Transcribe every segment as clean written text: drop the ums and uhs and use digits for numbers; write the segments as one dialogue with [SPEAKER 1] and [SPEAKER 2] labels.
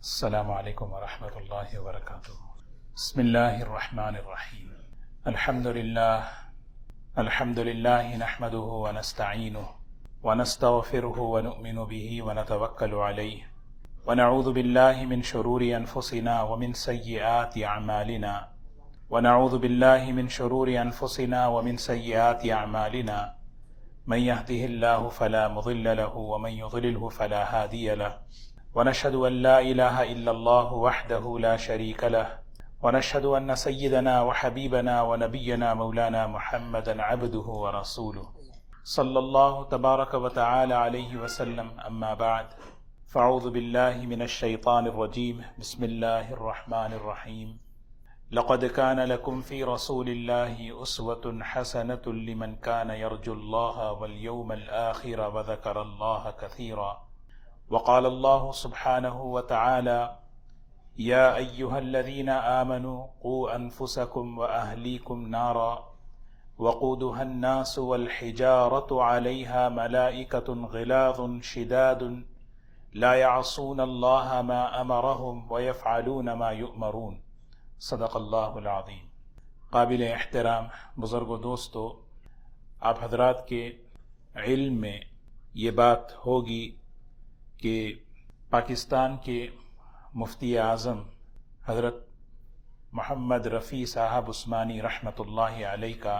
[SPEAKER 1] السلام علیکم ورحمۃ اللہ وبرکاتہ۔ بسم اللہ الرحمن الرحیم۔ الحمد للہ نحمده ونستعینه ونستغفره ونؤمن به ونتوکل علیہ ونعوذ باللہ من شرور انفسنا ومن سیئات اعمالنا من يهده الله فلا مضل له ومن يضلله فلا هادي له ونشهد أن لا إله إلا الله وحده لا شريك له ونشهد أن سيدنا وحبيبنا ونبينا مولانا محمدا عبده ورسوله صلى الله تبارك وتعالى عليه وسلم، أما بعد فأعوذ بالله من الشيطان الرجيم، بسم الله الرحمن الرحيم۔ لقد كان لكم في رسول الله أسوة حسنة لمن كان يرجو الله واليوم الآخر وذكر الله كثيرا، وقال الله سبحانه وتعالى يا أيها الذين آمنوا قوا أنفسكم وأهليكم نارا وقودها الناس والحجارة عليها ملائكة غلاظ شداد لا يعصون الله ما أمرهم ويفعلون ما يؤمرون، صدق اللہ العظیم۔ قابل احترام بزرگ و دوستو، آپ حضرات کے علم میں یہ بات ہوگی کہ پاکستان کے مفتی اعظم حضرت محمد رفیع صاحب عثمانی رحمۃ اللہ علیہ کا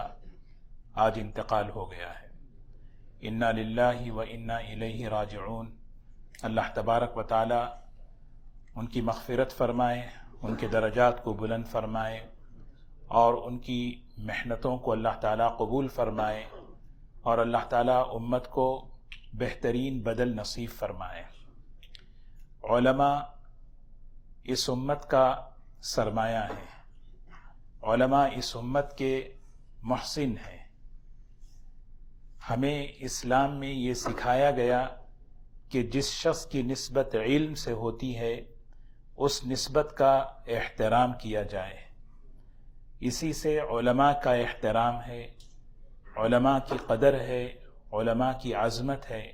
[SPEAKER 1] آج انتقال ہو گیا ہے۔ انا للہ و انا الیہ راجعون۔ اللہ تبارک و تعالی ان کی مغفرت فرمائے، ان کے درجات کو بلند فرمائے اور ان کی محنتوں کو اللہ تعالیٰ قبول فرمائے، اور اللہ تعالیٰ امت کو بہترین بدل نصیب فرمائے۔ علماء اس امت کا سرمایہ ہیں، علماء اس امت کے محسن ہیں۔ ہمیں اسلام میں یہ سکھایا گیا کہ جس شخص کی نسبت علم سے ہوتی ہے اس نسبت کا احترام کیا جائے۔ اسی سے علماء کا احترام ہے، علماء کی قدر ہے، علماء کی عظمت ہے۔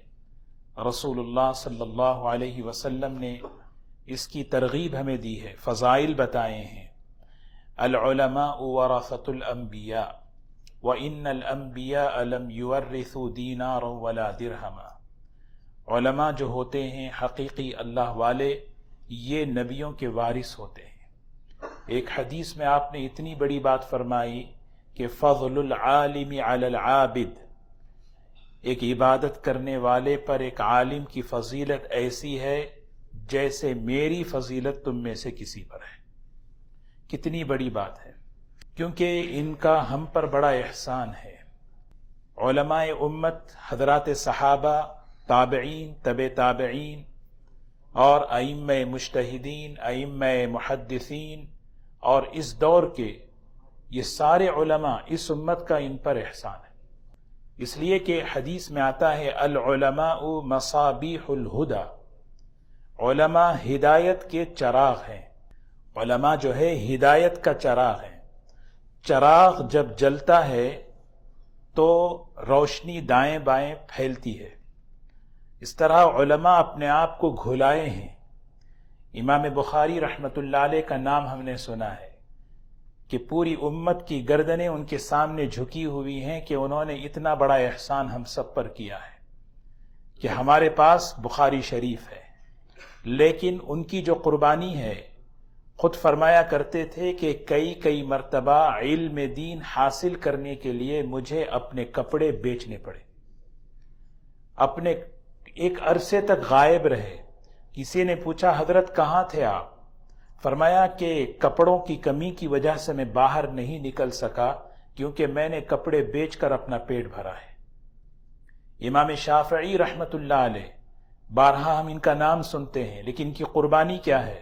[SPEAKER 1] رسول اللہ صلی اللہ علیہ وسلم نے اس کی ترغیب ہمیں دی ہے، فضائل بتائے ہیں۔ العلماء ورثۃ الانبیاء وان الانبیاء لم یورثوا دینارا ولا درہما۔ علماء جو ہوتے ہیں حقیقی اللہ والے، یہ نبیوں کے وارث ہوتے ہیں۔ ایک حدیث میں آپ نے اتنی بڑی بات فرمائی کہ فضل العالم علی العابد، ایک عبادت کرنے والے پر ایک عالم کی فضیلت ایسی ہے جیسے میری فضیلت تم میں سے کسی پر ہے۔ کتنی بڑی بات ہے، کیونکہ ان کا ہم پر بڑا احسان ہے۔ علماء امت حضرات صحابہ، تابعین، تبع تابعین اور ائمہ مجتہدین، ائمہ محدثین اور اس دور کے یہ سارے علماء، اس امت کا ان پر احسان ہے۔ اس لیے کہ حدیث میں آتا ہے العلماء مصابیح الہدی، علماء ہدایت کے چراغ ہیں۔ علماء جو ہے ہدایت کا چراغ ہے۔ چراغ جب جلتا ہے تو روشنی دائیں بائیں پھیلتی ہے۔ اس طرح علماء اپنے آپ کو گھلائے ہیں۔ امام بخاری رحمۃ اللہ علیہ کا نام ہم نے سنا ہے کہ پوری امت کی گردنیں ان کے سامنے جھکی ہوئی ہیں کہ انہوں نے اتنا بڑا احسان ہم سب پر کیا ہے کہ ہمارے پاس بخاری شریف ہے۔ لیکن ان کی جو قربانی ہے، خود فرمایا کرتے تھے کہ کئی مرتبہ علم دین حاصل کرنے کے لیے مجھے اپنے کپڑے بیچنے پڑے، اپنے ایک عرصے تک غائب رہے۔ کسی نے پوچھا حضرت کہاں تھے آپ؟ فرمایا کہ کپڑوں کی کمی کی وجہ سے میں باہر نہیں نکل سکا، کیونکہ میں نے کپڑے بیچ کر اپنا پیٹ بھرا ہے۔ امام شافعی رحمۃ اللہ علیہ، بارہا ہم ان کا نام سنتے ہیں، لیکن ان کی قربانی کیا ہے؟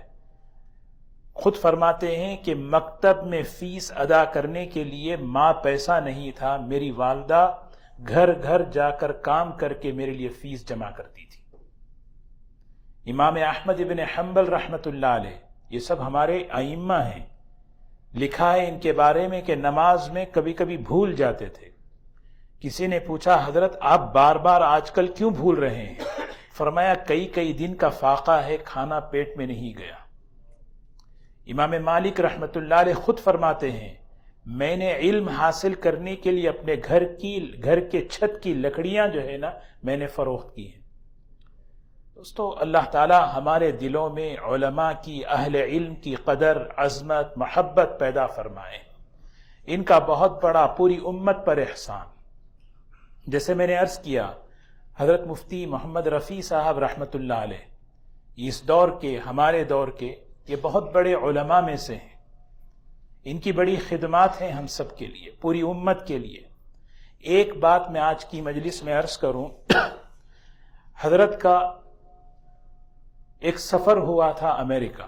[SPEAKER 1] خود فرماتے ہیں کہ مکتب میں فیس ادا کرنے کے لیے ماں پیسہ نہیں تھا، میری والدہ گھر گھر جا کر کام کر کے میرے لیے فیس جمع کرتی تھی۔ امام احمد ابن حنبل رحمۃ اللہ علیہ، یہ سب ہمارے ائمہ ہیں۔ لکھا ہے ان کے بارے میں کہ نماز میں کبھی کبھی بھول جاتے تھے۔ کسی نے پوچھا حضرت آپ بار بار آج کل کیوں بھول رہے ہیں؟ فرمایا کئی کئی دن کا فاقہ ہے، کھانا پیٹ میں نہیں گیا۔ امام مالک رحمۃ اللہ علیہ خود فرماتے ہیں میں نے علم حاصل کرنے کے لیے اپنے گھر کے چھت کی لکڑیاں جو ہے نا میں نے فروخت کی ہیں۔ دوستو، اللہ تعالی ہمارے دلوں میں علماء کی، اہل علم کی قدر، عظمت، محبت پیدا فرمائے۔ ان کا بہت بڑا پوری امت پر احسان۔ جیسے میں نے عرض کیا، حضرت مفتی محمد رفیع صاحب رحمۃ اللہ علیہ اس دور کے، ہمارے دور کے یہ بہت بڑے علماء میں سے ہیں۔ ان کی بڑی خدمات ہیں ہم سب کے لیے، پوری امت کے لیے۔ ایک بات میں آج کی مجلس میں عرض کروں، حضرت کا ایک سفر ہوا تھا امریکہ،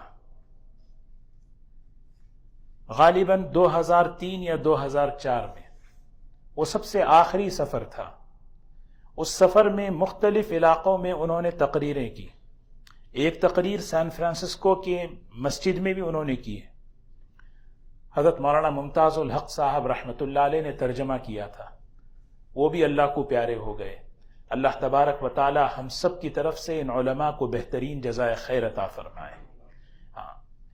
[SPEAKER 1] غالباً 2003 یا 2004 میں۔ وہ سب سے آخری سفر تھا۔ اس سفر میں مختلف علاقوں میں انہوں نے تقریریں کی۔ ایک تقریر سان فرانسسکو کی مسجد میں بھی انہوں نے کی ہے۔ حضرت مولانا ممتاز الحق صاحب رحمۃ اللہ علیہ نے ترجمہ کیا تھا، وہ بھی اللہ کو پیارے ہو گئے۔ اللہ تبارک و تعالی ہم سب کی طرف سے ان علماء کو بہترین جزائے خیر عطا فرمائے۔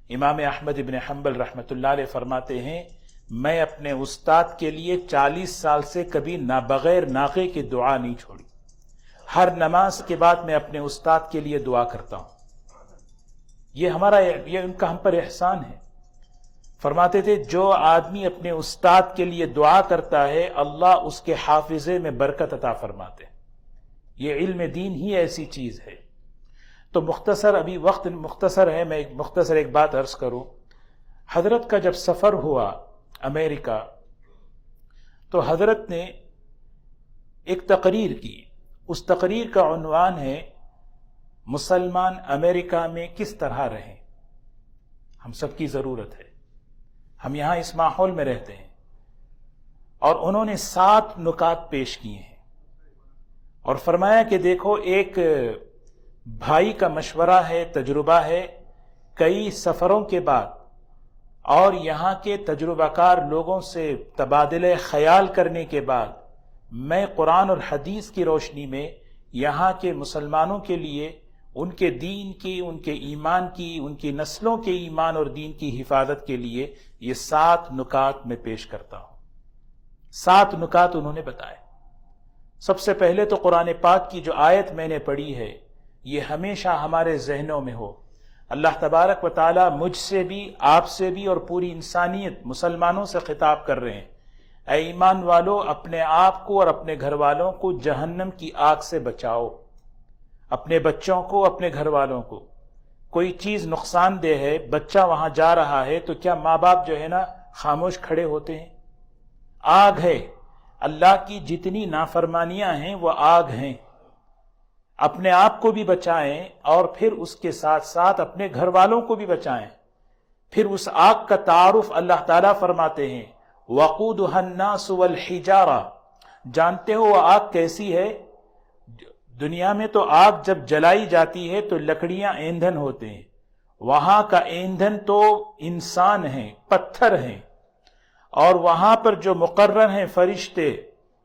[SPEAKER 1] امام احمد ابن حنبل رحمۃ اللہ علیہ فرماتے ہیں میں اپنے استاد کے لیے 40 سال سے کبھی بغیر ناقے کی دعا نہیں چھوڑی۔ ہر نماز کے بعد میں اپنے استاد کے لیے دعا کرتا ہوں۔ یہ ان کا ہم پر احسان ہے۔ فرماتے تھے جو آدمی اپنے استاد کے لیے دعا کرتا ہے اللہ اس کے حافظے میں برکت عطا فرماتے ہیں۔ یہ علم دین ہی ایسی چیز ہے۔ تو ابھی وقت مختصر ہے، میں مختصر ایک بات عرض کروں۔ حضرت کا جب سفر ہوا امریکہ تو حضرت نے ایک تقریر کی۔ اس تقریر کا عنوان ہے مسلمان امریکہ میں کس طرح رہیں۔ ہم سب کی ضرورت ہے، ہم یہاں اس ماحول میں رہتے ہیں۔ اور انہوں نے 7 نکات پیش کیے ہیں اور فرمایا کہ دیکھو، ایک بھائی کا مشورہ ہے، تجربہ ہے، کئی سفروں کے بعد اور یہاں کے تجربہ کار لوگوں سے تبادلہ خیال کرنے کے بعد میں قرآن اور حدیث کی روشنی میں یہاں کے مسلمانوں کے لیے ان کے دین کی، ان کے ایمان کی، ان کی نسلوں کے ایمان اور دین کی حفاظت کے لیے یہ 7 نکات میں پیش کرتا ہوں۔ 7 نکات انہوں نے بتائے۔ سب سے پہلے تو قرآن پاک کی جو آیت میں نے پڑھی ہے یہ ہمیشہ ہمارے ذہنوں میں ہو۔ اللہ تبارک و تعالی مجھ سے بھی، آپ سے بھی اور پوری انسانیت مسلمانوں سے خطاب کر رہے ہیں، اے ایمان والو اپنے آپ کو اور اپنے گھر والوں کو جہنم کی آگ سے بچاؤ۔ اپنے بچوں کو، اپنے گھر والوں کو۔ کوئی چیز نقصان دہ ہے، بچہ وہاں جا رہا ہے تو کیا ماں باپ جو ہے نا خاموش کھڑے ہوتے ہیں؟ آگ ہے، اللہ کی جتنی نافرمانیاں ہیں وہ آگ ہیں۔ اپنے آپ کو بھی بچائیں اور پھر اس کے ساتھ ساتھ اپنے گھر والوں کو بھی بچائیں۔ پھر اس آگ کا تعارف اللہ تعالیٰ فرماتے ہیں وَقُودُهَا النَّاسُ وَالْحِجَارَةُ۔ جانتے ہو وہ آگ کیسی ہے؟ دنیا میں تو آگ جب جلائی جاتی ہے تو لکڑیاں ایندھن ہوتے ہیں، وہاں کا ایندھن تو انسان ہیں، پتھر ہیں، اور وہاں پر جو مقرر ہیں فرشتے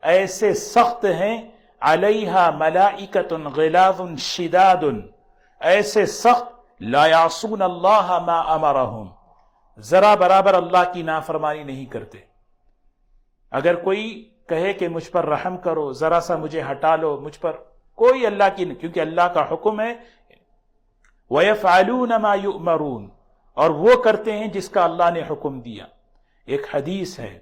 [SPEAKER 1] ایسے سخت ہیں، علیہا ملائکۃ غلاظ شداد، ایسے سخت لا یعصون اللہ ما امرہم، ذرا برابر اللہ کی نافرمانی نہیں کرتے۔ اگر کوئی کہے کہ مجھ پر رحم کرو، ذرا سا مجھے ہٹا لو، مجھ پر کوئی اللہ کی نہیں، کیونکہ اللہ کا حکم ہے وَيَفْعَلُونَ مَا يُؤْمَرُونَ، اور وہ کرتے ہیں جس کا اللہ نے حکم دیا۔ ایک حدیث ہے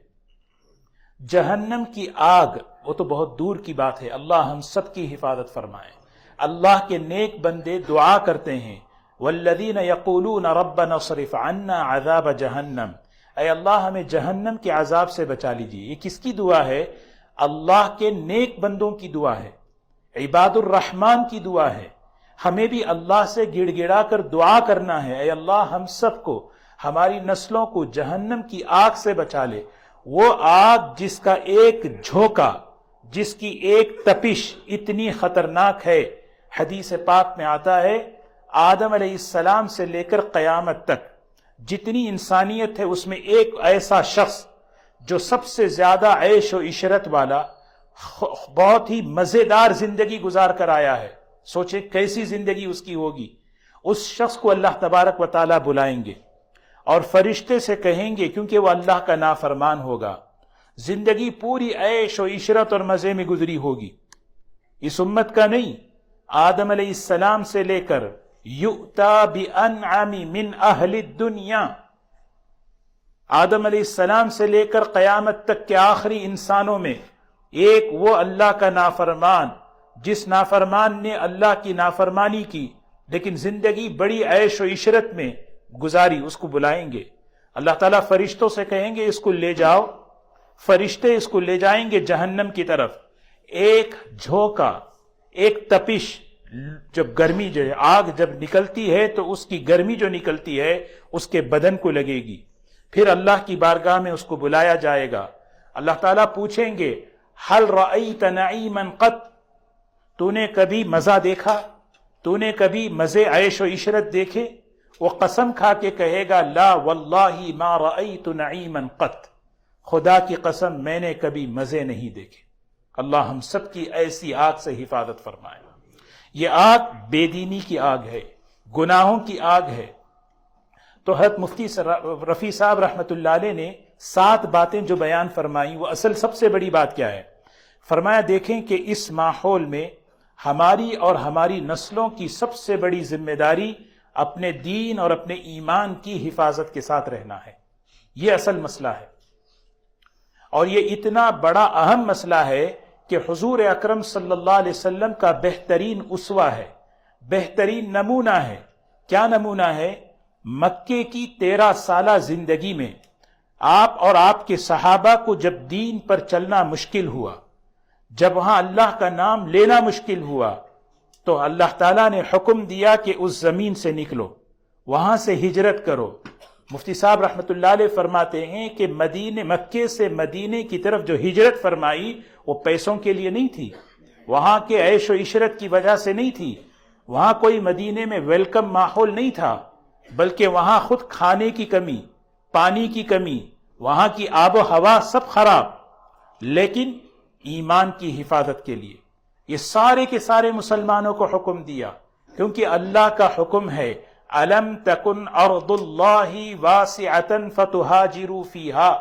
[SPEAKER 1] جہنم کی آگ، وہ تو بہت دور کی بات ہے، اللہ ہم سب کی حفاظت فرمائے۔ اللہ کے نیک بندے دعا کرتے ہیں وَالَّذِينَ يَقُولُونَ رَبَّنَا اصْرِفْ عَنَّا عَذَابَ جَهَنَّمَ، اے اللہ ہمیں جہنم کے عذاب سے بچا لیجیے۔ یہ کس کی دعا ہے؟ اللہ کے نیک بندوں کی دعا ہے، عباد الرحمن کی دعا ہے۔ ہمیں بھی اللہ سے گڑ گڑا کر دعا کرنا ہے، اے اللہ ہم سب کو، ہماری نسلوں کو جہنم کی آگ سے بچا لے۔ وہ آگ جس کا ایک جھونکا، جس کی ایک تپش اتنی خطرناک ہے، حدیث پاک میں آتا ہے آدم علیہ السلام سے لے کر قیامت تک جتنی انسانیت ہے اس میں ایک ایسا شخص جو سب سے زیادہ عیش و عشرت والا، بہت ہی مزیدار زندگی گزار کر آیا ہے، سوچیں کیسی زندگی اس کی ہوگی. اس شخص کو اللہ تبارک و تعالیٰ بلائیں گے اور فرشتے سے کہیں گے، کیونکہ وہ اللہ کا نافرمان ہوگا، زندگی پوری عیش و عشرت اور مزے میں گزری ہوگی. اس امت کا نہیں، آدم علیہ السلام سے لے کر یؤتا بانعم من اہل الدنیا، آدم علیہ السلام سے لے کر قیامت تک کے آخری انسانوں میں ایک وہ اللہ کا نافرمان، جس نافرمان نے اللہ کی نافرمانی کی لیکن زندگی بڑی عیش و عشرت میں گزاری، اس کو بلائیں گے. اللہ تعالیٰ فرشتوں سے کہیں گے اس کو لے جاؤ. فرشتے اس کو لے جائیں گے جہنم کی طرف. ایک جھونکا، ایک تپش، جب گرمی جو ہے، آگ جب نکلتی ہے تو اس کی گرمی جو نکلتی ہے اس کے بدن کو لگے گی. پھر اللہ کی بارگاہ میں اس کو بلایا جائے گا. اللہ تعالیٰ پوچھیں گے حل رأیت نعیما قط، تو نے کبھی مزہ دیکھا؟ تو نے کبھی مزے عیش و عشرت دیکھے؟ وہ قسم کھا کے کہے گا لا واللہ ما رأیت نعیما قط، خدا کی قسم میں نے کبھی مزے نہیں دیکھے. اللہ ہم سب کی ایسی آگ سے حفاظت فرمائے. یہ آگ بے دینی کی آگ ہے، گناہوں کی آگ ہے. تو حضرت مفتی رفیع صاحب رحمۃ اللہ علیہ نے 7 باتیں جو بیان فرمائیں، وہ اصل سب سے بڑی بات کیا ہے؟ فرمایا دیکھیں کہ اس ماحول میں ہماری اور ہماری نسلوں کی سب سے بڑی ذمہ داری اپنے دین اور اپنے ایمان کی حفاظت کے ساتھ رہنا ہے. یہ اصل مسئلہ ہے، اور یہ اتنا بڑا اہم مسئلہ ہے کہ حضور اکرم صلی اللہ علیہ وسلم کا بہترین اسوہ ہے، بہترین نمونہ ہے. کیا نمونہ ہے؟ مکے کی 13 سالہ زندگی میں آپ اور آپ کے صحابہ کو جب دین پر چلنا مشکل ہوا، جب وہاں اللہ کا نام لینا مشکل ہوا، تو اللہ تعالیٰ نے حکم دیا کہ اس زمین سے نکلو، وہاں سے ہجرت کرو. مفتی صاحب رحمۃ اللہ علیہ فرماتے ہیں کہ مکے سے مدینے کی طرف جو ہجرت فرمائی وہ پیسوں کے لیے نہیں تھی، وہاں کے عیش و عشرت کی وجہ سے نہیں تھی، وہاں کوئی مدینے میں ویلکم ماحول نہیں تھا، بلکہ وہاں خود کھانے کی کمی، پانی کی کمی، وہاں کی آب و ہوا سب خراب، لیکن ایمان کی حفاظت کے لیے یہ سارے کے سارے مسلمانوں کو حکم دیا، کیونکہ اللہ کا حکم ہے أَلَمْ تَكُنْ أَرْضُ اللَّهِ وَاسِعَةً فَتُهَاجِرُوا فِيهَا،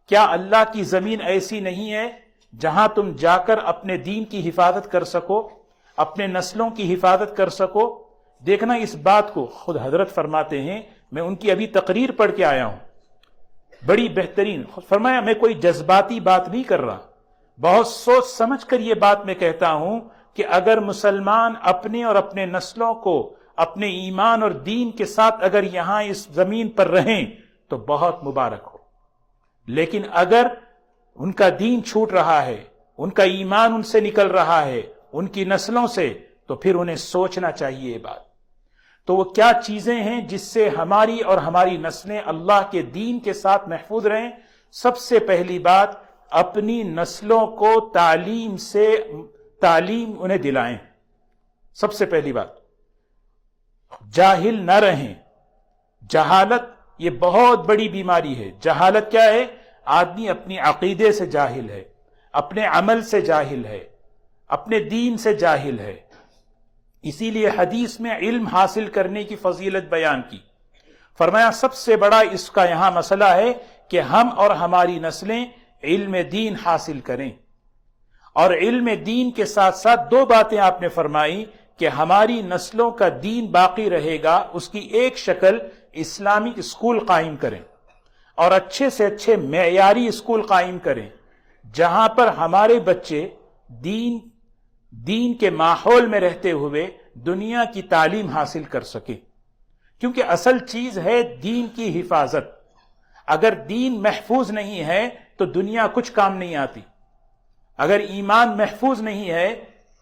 [SPEAKER 1] کیا اللہ کی زمین ایسی نہیں ہے جہاں تم جا کر اپنے دین کی حفاظت کر سکو، اپنے نسلوں کی حفاظت کر سکو؟ دیکھنا اس بات کو، خود حضرت فرماتے ہیں، میں ان کی ابھی تقریر پڑھ کے آیا ہوں، بڑی بہترین. فرمایا میں کوئی جذباتی بات نہیں کر رہا، بہت سوچ سمجھ کر یہ بات میں کہتا ہوں کہ اگر مسلمان اپنے اور اپنے نسلوں کو اپنے ایمان اور دین کے ساتھ اگر یہاں اس زمین پر رہیں تو بہت مبارک ہو، لیکن اگر ان کا دین چھوٹ رہا ہے، ان کا ایمان ان سے نکل رہا ہے، ان کی نسلوں سے، تو پھر انہیں سوچنا چاہیے یہ بات. تو وہ کیا چیزیں ہیں جس سے ہماری اور ہماری نسلیں اللہ کے دین کے ساتھ محفوظ رہیں؟ سب سے پہلی بات، اپنی نسلوں کو تعلیم انہیں دلائیں. سب سے پہلی بات، جاہل نہ رہیں. جہالت یہ بہت بڑی بیماری ہے. جہالت کیا ہے؟ آدمی اپنی عقیدے سے جاہل ہے، اپنے عمل سے جاہل ہے، اپنے دین سے جاہل ہے. اسی لیے حدیث میں علم حاصل کرنے کی فضیلت بیان کی. فرمایا سب سے بڑا اس کا یہاں مسئلہ ہے کہ ہم اور ہماری نسلیں علم دین حاصل کریں. اور علم دین کے ساتھ ساتھ 2 باتیں آپ نے فرمائی کہ ہماری نسلوں کا دین باقی رہے گا، اس کی ایک شکل اسلامک اسکول قائم کریں، اور اچھے سے اچھے معیاری اسکول قائم کریں جہاں پر ہمارے بچے دین کے ماحول میں رہتے ہوئے دنیا کی تعلیم حاصل کر سکیں. کیونکہ اصل چیز ہے دین کی حفاظت. اگر دین محفوظ نہیں ہے تو دنیا کچھ کام نہیں آتی. اگر ایمان محفوظ نہیں ہے،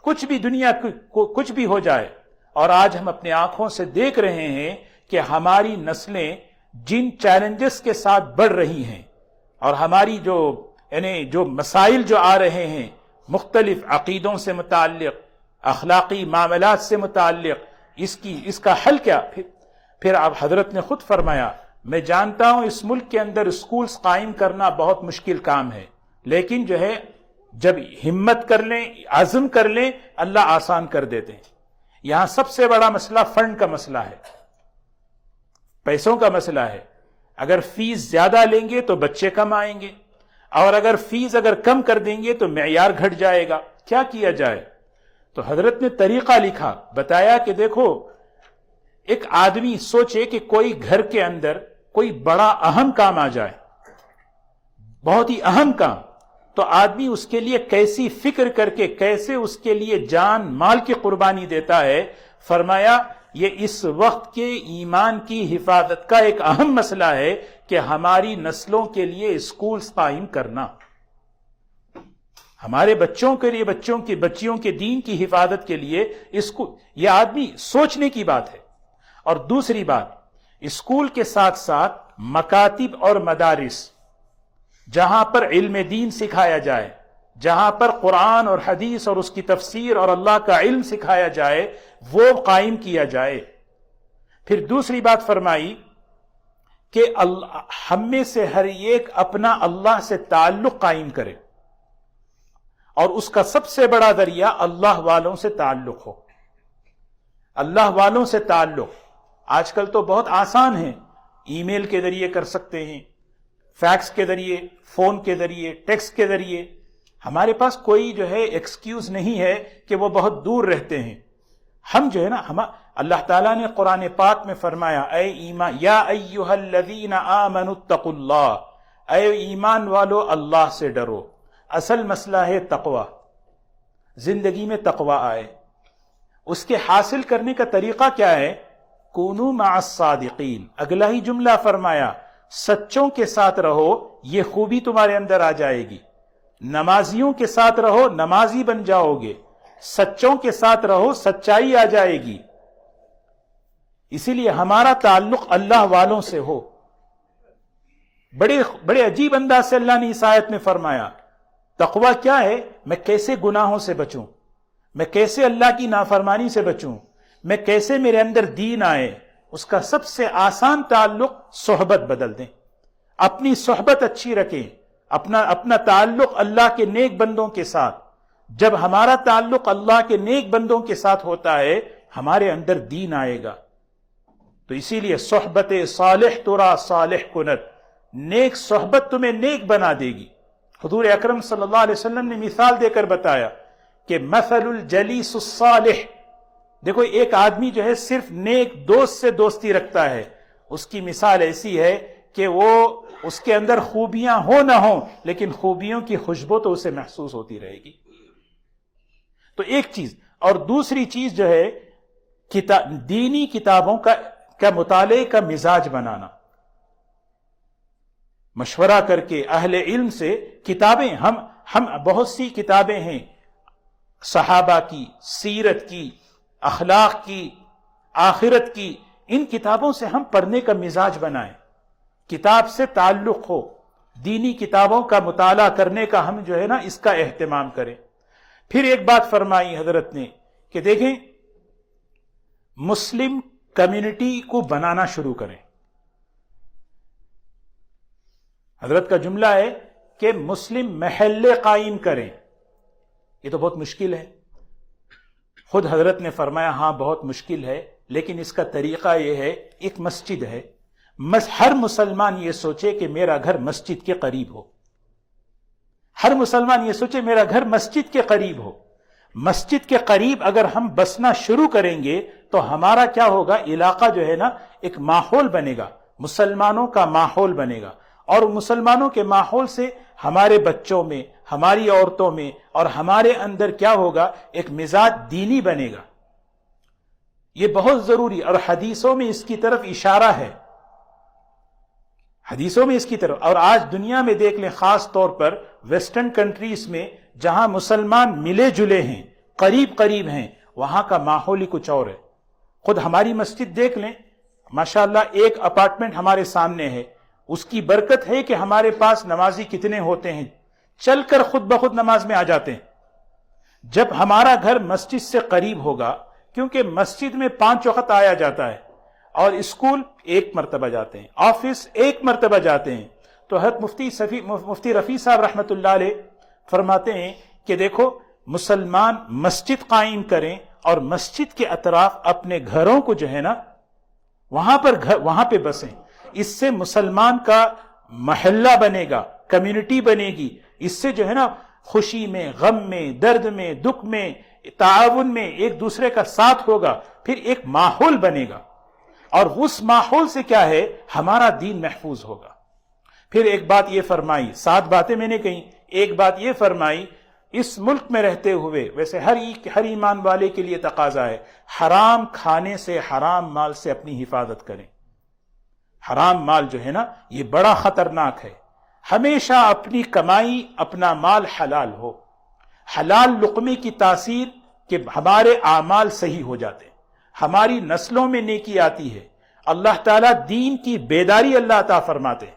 [SPEAKER 1] کچھ بھی دنیا کچھ بھی ہو جائے. اور آج ہم اپنے آنکھوں سے دیکھ رہے ہیں کہ ہماری نسلیں جن چیلنجز کے ساتھ بڑھ رہی ہیں، اور ہماری جو مسائل جو آ رہے ہیں مختلف عقیدوں سے متعلق، اخلاقی معاملات سے متعلق، اس کا حل کیا؟ پھر اب حضرت نے خود فرمایا، میں جانتا ہوں اس ملک کے اندر اسکولز قائم کرنا بہت مشکل کام ہے، لیکن جو ہے جب ہمت کر لیں، عزم کر لیں، اللہ آسان کر دیتے ہیں۔ یہاں سب سے بڑا مسئلہ فنڈ کا مسئلہ ہے، پیسوں کا مسئلہ ہے۔ اگر فیس زیادہ لیں گے تو بچے کم آئیں گے، اور اگر فیس کم کر دیں گے تو معیار گھٹ جائے گا۔ کیا کیا جائے؟ تو حضرت نے طریقہ لکھا، بتایا کہ دیکھو، ایک آدمی سوچے کہ کوئی گھر کے اندر کوئی بڑا اہم کام آ جائے، بہت ہی اہم کام، تو آدمی اس کے لیے کیسی فکر کر کے، کیسے اس کے لیے جان مال کی قربانی دیتا ہے۔ فرمایا یہ اس وقت کے ایمان کی حفاظت کا ایک اہم مسئلہ ہے کہ ہماری نسلوں کے لیے اسکولز قائم کرنا، ہمارے بچوں کے لیے، بچیوں کے دین کی حفاظت کے لیے اسکول۔ یہ آدمی سوچنے کی بات ہے۔ اور دوسری بات، اسکول کے ساتھ ساتھ مکاتب اور مدارس، جہاں پر علم دین سکھایا جائے، جہاں پر قرآن اور حدیث اور اس کی تفسیر اور اللہ کا علم سکھایا جائے، وہ قائم کیا جائے۔ پھر دوسری بات فرمائی کہ ہم میں سے ہر ایک اپنا اللہ سے تعلق قائم کرے، اور اس کا سب سے بڑا ذریعہ اللہ والوں سے تعلق ہو۔ اللہ والوں سے تعلق آج کل تو بہت آسان ہے، ای میل کے ذریعے کر سکتے ہیں، فیکس کے ذریعے، فون کے ذریعے، ٹیکسٹ کے ذریعے۔ ہمارے پاس کوئی جو ہے ایکسکیوز نہیں ہے کہ وہ بہت دور رہتے ہیں۔ ہم جو ہے نا، اللہ تعالیٰ نے قرآن پاک میں فرمایا، اے ایمان، یا ایھا الذین آمنوا اتقوا اللہ، اے ایمان والو اللہ سے ڈرو۔ اصل مسئلہ ہے تقوی، زندگی میں تقوی آئے۔ اس کے حاصل کرنے کا طریقہ کیا ہے؟ کونوا مع الصادقین۔ اگلا ہی جملہ فرمایا، سچوں کے ساتھ رہو، یہ خوبی تمہارے اندر آ جائے گی۔ نمازیوں کے ساتھ رہو، نمازی بن جاؤ گے۔ سچوں کے ساتھ رہو، سچائی آ جائے گی۔ اسی لیے ہمارا تعلق اللہ والوں سے ہو۔ بڑے عجیب انداز سے اللہ نے اس آیت میں فرمایا، تقوی کیا ہے؟ میں کیسے گناہوں سے بچوں، میں کیسے اللہ کی نافرمانی سے بچوں، میں کیسے میرے اندر دین آئے۔ اس کا سب سے آسان تعلق صحبت بدل دیں، اپنی صحبت اچھی رکھیں، اپنا تعلق اللہ کے نیک بندوں کے ساتھ۔ جب ہمارا تعلق اللہ کے نیک بندوں کے ساتھ ہوتا ہے، ہمارے اندر دین آئے گا۔ تو اسی لیے صحبت صالح ترا صالح کنت، نیک صحبت تمہیں نیک بنا دے گی۔ حضور اکرم صلی اللہ علیہ وسلم نے مثال دے کر بتایا کہ مثل الجلیس الصالح، دیکھو ایک آدمی جو ہے صرف نیک دوست سے دوستی رکھتا ہے، اس کی مثال ایسی ہے کہ وہ اس کے اندر خوبیاں ہو نہ ہوں، لیکن خوبیوں کی خوشبو تو اسے محسوس ہوتی رہے گی۔ تو ایک چیز، اور دوسری چیز جو ہے دینی کتابوں کا مطالعے کا مزاج بنانا، مشورہ کر کے اہل علم سے کتابیں، ہم بہت سی کتابیں ہیں صحابہ کی، سیرت کی، اخلاق کی، آخرت کی، ان کتابوں سے ہم پڑھنے کا مزاج بنائیں، کتاب سے تعلق ہو، دینی کتابوں کا مطالعہ کرنے کا ہم جو ہے نا اس کا اہتمام کریں۔ پھر ایک بات فرمائی حضرت نے کہ دیکھیں، مسلم کمیونٹی کو بنانا شروع کریں۔ حضرت کا جملہ ہے کہ مسلم محلے قائم کریں۔ یہ تو بہت مشکل ہے، خود حضرت نے فرمایا ہاں بہت مشکل ہے، لیکن اس کا طریقہ یہ ہے، ایک مسجد ہے، ہر مسلمان یہ سوچے کہ میرا گھر مسجد کے قریب ہو، ہر مسلمان یہ سوچے میرا گھر مسجد کے قریب ہو۔ مسجد کے قریب اگر ہم بسنا شروع کریں گے تو ہمارا کیا ہوگا، علاقہ جو ہے نا ایک ماحول بنے گا، مسلمانوں کا ماحول بنے گا، اور مسلمانوں کے ماحول سے ہمارے بچوں میں، ہماری عورتوں میں اور ہمارے اندر کیا ہوگا، ایک مزاج دینی بنے گا۔ یہ بہت ضروری، اور حدیثوں میں اس کی طرف اشارہ ہے، حدیثوں میں اس کی طرف۔ اور آج دنیا میں دیکھ لیں، خاص طور پر ویسٹرن کنٹریز میں جہاں مسلمان ملے جلے ہیں، قریب ہیں، وہاں کا ماحول ہی کچھ اور ہے۔ خود ہماری مسجد دیکھ لیں، ماشاءاللہ ایک اپارٹمنٹ ہمارے سامنے ہے، اس کی برکت ہے کہ ہمارے پاس نمازی کتنے ہوتے ہیں، چل کر خود بخود نماز میں آ جاتے ہیں۔ جب ہمارا گھر مسجد سے قریب ہوگا، کیونکہ مسجد میں 5 وقت آیا جاتا ہے، اور اسکول 1 مرتبہ جاتے ہیں، آفس 1 مرتبہ جاتے ہیں، تو حضرت مفتی رفیع صاحب رحمۃ اللہ علیہ فرماتے ہیں کہ دیکھو مسلمان مسجد قائم کریں اور مسجد کے اطراف اپنے گھروں کو جو ہے نا وہاں پہ بسیں، اس سے مسلمان کا محلہ بنے گا، کمیونٹی بنے گی، اس سے جو ہے نا خوشی میں، غم میں، درد میں، دکھ میں، تعاون میں ایک دوسرے کا ساتھ ہوگا، پھر ایک ماحول بنے گا، اور اس ماحول سے کیا ہے ہمارا دین محفوظ ہوگا۔ پھر ایک بات یہ فرمائی، 7 باتیں میں نے کہیں، ایک بات یہ فرمائی، اس ملک میں رہتے ہوئے ویسے ہر ایمان والے کے لیے تقاضا ہے، حرام کھانے سے، حرام مال سے اپنی حفاظت کریں۔ حرام مال جو ہے نا یہ بڑا خطرناک ہے، ہمیشہ اپنی کمائی، اپنا مال حلال ہو۔ حلال لقمے کی تاثیر کہ ہمارے اعمال صحیح ہو جاتے ہیں، ہماری نسلوں میں نیکی آتی ہے، اللہ تعالیٰ دین کی بیداری اللہ عطا فرماتے ہیں۔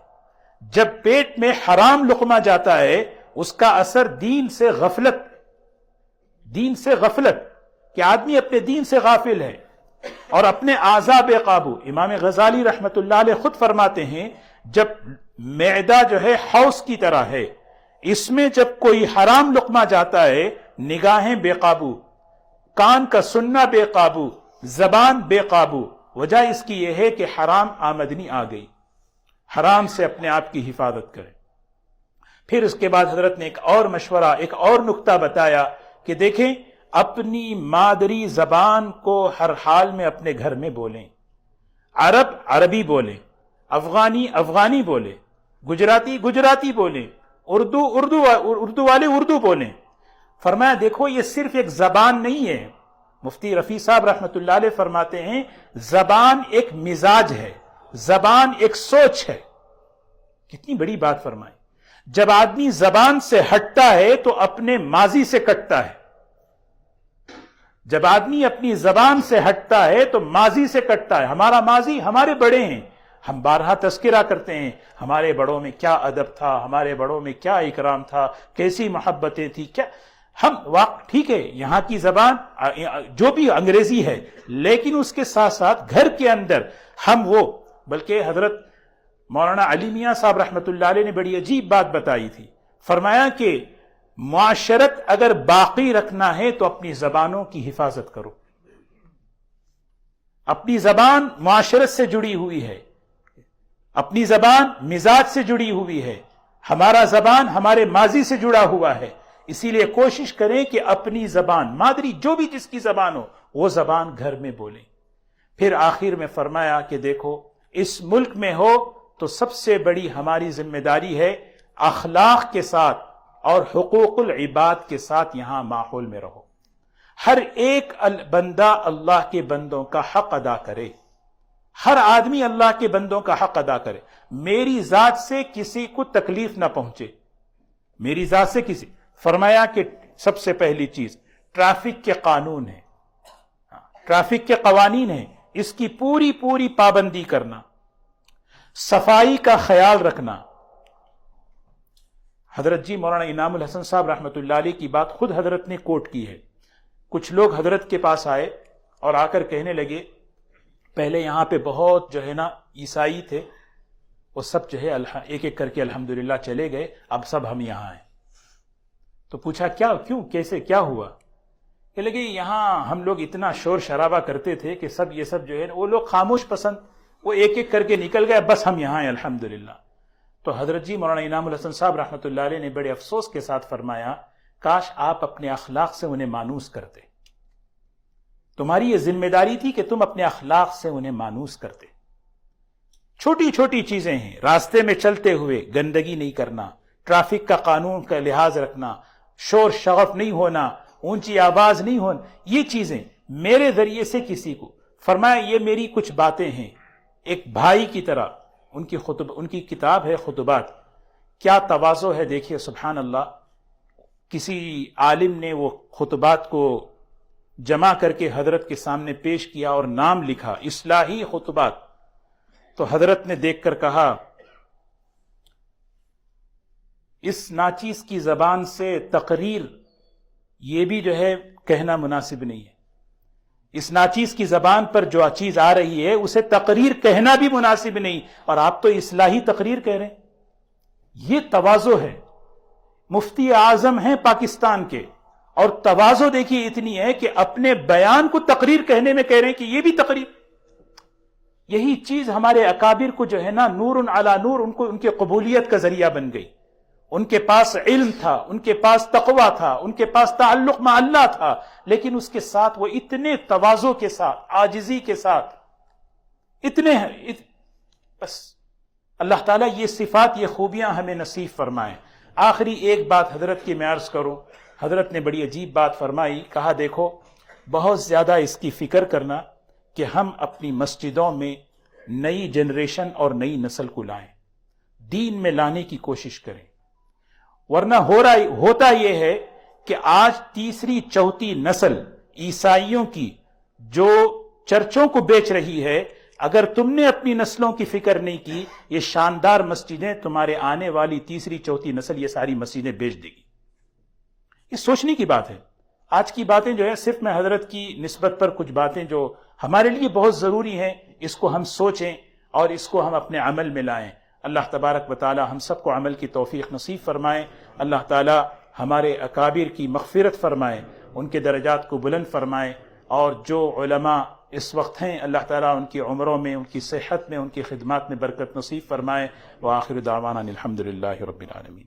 [SPEAKER 1] جب پیٹ میں حرام لقمہ جاتا ہے اس کا اثر دین سے غفلت کہ آدمی اپنے دین سے غافل ہے اور اپنے اعضاء بے قابو۔ امام غزالی رحمت اللہ علیہ خود فرماتے ہیں جب معدہ جو ہے حوض کی طرح ہے، اس میں جب کوئی حرام لقمہ جاتا ہے نگاہیں بے قابو، کان کا سننا بے قابو، زبان بے قابو، وجہ اس کی یہ ہے کہ حرام آمدنی آ گئی۔ حرام سے اپنے آپ کی حفاظت کریں۔ پھر اس کے بعد حضرت نے ایک اور مشورہ، ایک اور نکتہ بتایا کہ دیکھیں اپنی مادری زبان کو ہر حال میں اپنے گھر میں بولیں، عرب عربی بولیں، افغانی افغانی بولیں، گجراتی گجراتی بولیں، اردو والے اردو بولیں۔ فرمایا دیکھو یہ صرف ایک زبان نہیں ہے، مفتی رفیع صاحب رحمت اللہ علیہ فرماتے ہیں زبان ایک مزاج ہے، زبان ایک سوچ ہے۔ کتنی بڑی بات فرمائی، جب آدمی زبان سے ہٹتا ہے تو اپنے ماضی سے کٹتا ہے، جب آدمی اپنی زبان سے ہٹتا ہے تو ماضی سے کٹتا ہے۔ ہمارا ماضی ہمارے بڑے ہیں، ہم بارہا تذکرہ کرتے ہیں ہمارے بڑوں میں کیا ادب تھا، ہمارے بڑوں میں کیا اکرام تھا، کیسی محبتیں تھی، کیا ہم ٹھیک ہے یہاں کی زبان جو بھی انگریزی ہے، لیکن اس کے ساتھ ساتھ گھر کے اندر ہم بلکہ حضرت مولانا علی میاں صاحب رحمت اللہ علیہ نے بڑی عجیب بات بتائی تھی، فرمایا کہ معاشرت اگر باقی رکھنا ہے تو اپنی زبانوں کی حفاظت کرو۔ اپنی زبان معاشرت سے جڑی ہوئی ہے، اپنی زبان مزاج سے جڑی ہوئی ہے، ہمارا زبان ہمارے ماضی سے جڑا ہوا ہے، اسی لیے کوشش کریں کہ اپنی زبان مادری جو بھی جس کی زبان ہو وہ زبان گھر میں بولیں۔ پھر آخر میں فرمایا کہ دیکھو اس ملک میں ہو تو سب سے بڑی ہماری ذمہ داری ہے اخلاق کے ساتھ اور حقوق العباد کے ساتھ یہاں ماحول میں رہو، ہر ایک بندہ اللہ کے بندوں کا حق ادا کرے، ہر آدمی اللہ کے بندوں کا حق ادا کرے، میری ذات سے کسی کو تکلیف نہ پہنچے، میری ذات سے کسی۔ فرمایا کہ سب سے پہلی چیز ٹریفک کے قانون ہے، ٹریفک کے قوانین ہیں، اس کی پوری پابندی کرنا، صفائی کا خیال رکھنا۔ حضرت جی مولانا انعام الحسن صاحب رحمت اللہ علیہ کی بات خود حضرت نے کوٹ کی ہے۔ کچھ لوگ حضرت کے پاس آئے اور آ کر کہنے لگے پہلے یہاں پہ بہت جو ہے نا عیسائی تھے، وہ سب جو ہے ایک ایک کر کے الحمدللہ چلے گئے، اب سب ہم یہاں ہیں۔ تو پوچھا کیوں کیسے کیا ہوا؟ کہ لگے یہاں ہم لوگ اتنا شور شرابہ کرتے تھے کہ یہ سب جو ہے وہ لوگ خاموش پسند، وہ ایک ایک کر کے نکل گئے، بس ہم یہاں ہیں الحمدللہ۔ تو حضرت جی مولانا انعام الحسن صاحب رحمت اللہ علیہ نے بڑے افسوس کے ساتھ فرمایا کاش آپ اپنے اخلاق سے انہیں مانوس کرتے، تمہاری یہ ذمہ داری تھی کہ تم اپنے اخلاق سے انہیں مانوس کرتے۔ چھوٹی چھوٹی چیزیں ہیں، راستے میں چلتے ہوئے گندگی نہیں کرنا، ٹریفک کا قانون کا لحاظ رکھنا، شور شغف نہیں ہونا، اونچی آواز نہیں ہونا، یہ چیزیں میرے ذریعے سے کسی کو۔ فرمایا یہ میری کچھ باتیں ہیں، ایک بھائی کی طرح ان کی کتاب ہے خطبات، کیا تواضع ہے دیکھیے سبحان اللہ۔ کسی عالم نے وہ خطبات کو جمع کر کے حضرت کے سامنے پیش کیا اور نام لکھا اصلاحی خطبات۔ تو حضرت نے دیکھ کر کہا اس ناچیز کی زبان سے تقریر یہ بھی جو ہے کہنا مناسب نہیں ہے، اس ناچیز کی زبان پر جو چیز آ رہی ہے اسے تقریر کہنا بھی مناسب نہیں، اور آپ تو اصلاحی تقریر کہہ رہے ہیں۔ یہ تواضع ہے، مفتی اعظم ہیں پاکستان کے، اور تواضع دیکھیے اتنی ہے کہ اپنے بیان کو تقریر کہنے میں کہہ رہے ہیں کہ یہ بھی تقریر. یہی چیز ہمارے اکابر کو جو ہے نا، نور علی نور، ان کے قبولیت کا ذریعہ بن گئی. ان کے پاس علم تھا، ان کے پاس تقوی تھا، ان کے پاس تعلق مع اللہ تھا، لیکن اس کے ساتھ وہ اتنے تواضع کے ساتھ، عاجزی کے ساتھ، بس اللہ تعالیٰ یہ صفات، یہ خوبیاں ہمیں نصیب فرمائیں. آخری ایک بات حضرت کی میں عرض کروں. حضرت نے بڑی عجیب بات فرمائی. کہا دیکھو بہت زیادہ اس کی فکر کرنا کہ ہم اپنی مسجدوں میں نئی جنریشن اور نئی نسل کو لائیں، دین میں لانے کی کوشش کریں. ورنہ ہوتا یہ ہے کہ آج تیسری چوتھی نسل عیسائیوں کی جو چرچوں کو بیچ رہی ہے، اگر تم نے اپنی نسلوں کی فکر نہیں کی، یہ شاندار مسجدیں تمہارے آنے والی تیسری چوتھی نسل یہ ساری مسجدیں بیچ دے گی. یہ سوچنے کی بات ہے. آج کی باتیں جو ہے صرف میں حضرت کی نسبت پر کچھ باتیں جو ہمارے لیے بہت ضروری ہیں، اس کو ہم سوچیں اور اس کو ہم اپنے عمل میں لائیں. اللہ تبارک و تعالی ہم سب کو عمل کی توفیق نصیب فرمائیں. اللہ تعالی ہمارے اکابر کی مغفرت فرمائیں، ان کے درجات کو بلند فرمائیں، اور جو علماء اس وقت ہیں اللہ تعالیٰ ان کی عمروں میں، ان کی صحت میں، ان کی خدمات میں برکت نصیب فرمائے. وآخر دعوانا الحمد للہ رب العالمین.